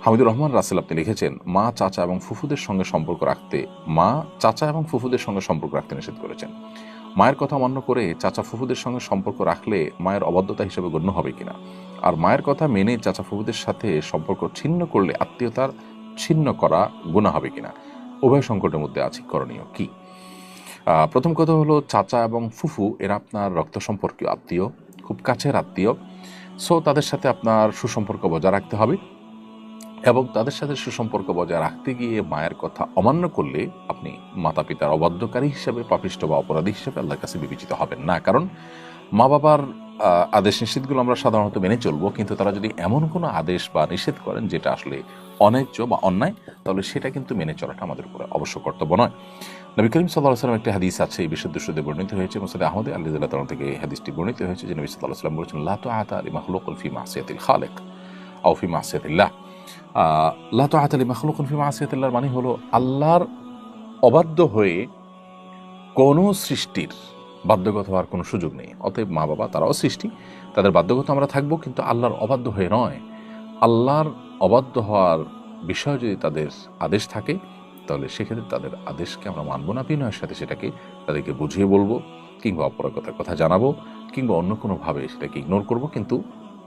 হামিদুর রহমান রাসেল আপনি লিখেছেন, মা চাচা এবং ফুফুদের সঙ্গে সম্পর্ক রাখতে নিষেধ করেছেন। মায়ের কথা অমান্য করে চাচা ফুফুদের সঙ্গে সম্পর্ক রাখলে মায়ের অবাধ্যতা হিসেবে গণ্য হবে কিনা, আর মায়ের কথা মেনে চাচা ফুফুদের সাথে সম্পর্ক ছিন্ন করলে আত্মীয়তার ছিন্ন করা গুনাহ হবে কিনা, উভয় সংকটের মধ্যে আছি, করণীয় কি? প্রথম কথা হলো, চাচা এবং ফুফু এরা আপনার রক্ত সম্পর্কীয় আত্মীয়, খুব কাছের আত্মীয়। সো তাদের সাথে আপনার সুসম্পর্ক বজায় রাখতে হবে, এবং তাদের সাথে সুসম্পর্ক বজায় রাখতে গিয়ে মায়ের কথা অমান্য করলে আপনি মাতা পিতার অবাধ্যকারী হিসেবে, পাপিষ্ঠ বা অপরাধী হিসেবে আল্লাহর কাছে বিবেচিত হবেন না। কারণ মা বাবার আদেশ নিষেধগুলো আমরা সাধারণত মেনে চলবো, কিন্তু তারা যদি এমন কোনো আদেশ বা নিষেধ করেন যেটা আসলে অন্যায্য বা অন্যায়, তাহলে সেটা কিন্তু মেনে চলাটা আমাদের উপরে অবশ্য কর্তব্য নয়। নবী করিম সাল্লাল্লাহু আলাইহি ওয়াসাল্লাম একটি হাদিস আছে, এই বিশুদ্ধ সূত্রে বর্ণিত হয়েছে, মুসনাদ আহমদ আল্লাহ তাআলা থেকে এই হাদিসটি বর্ণিত হয়েছে যে নবী সাল্লাল্লাহু আলাইহি ওয়াসাল্লাম বলেছেন, লা তুআতা লিমাখলুকিন ফি মাসিয়াতিল খালিক আও ফি মাসিয়াতিল্লাহ। লা তুআতা লিমাখলুকিন ফি মাসিয়াতিল্লাহর মানে হলো, আল্লাহর অবাধ্য হয়ে কোনো সৃষ্টির বাধ্যগত হওয়ার কোনো সুযোগ নেই। অতএব মা বাবা তারাও সৃষ্টি, তাদের বাধ্যগত আমরা থাকবো, কিন্তু আল্লাহর অবাধ্য হয়ে নয়। আল্লাহর অবাধ্য হওয়ার বিষয় যদি তাদের আদেশ থাকে, তাহলে সেক্ষেত্রে তাদের আদেশকে আমরা মানব না, বিনয়ের সাথে সেটাকে তাদেরকে বুঝিয়ে বলবো, কিংবা অপরাগতার কথা জানাবো, কিংবা অন্য কোনোভাবে সেটাকে ইগনোর করব, কিন্তু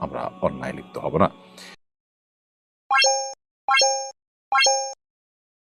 আমরা অন্যায় লিপ্ত হব না।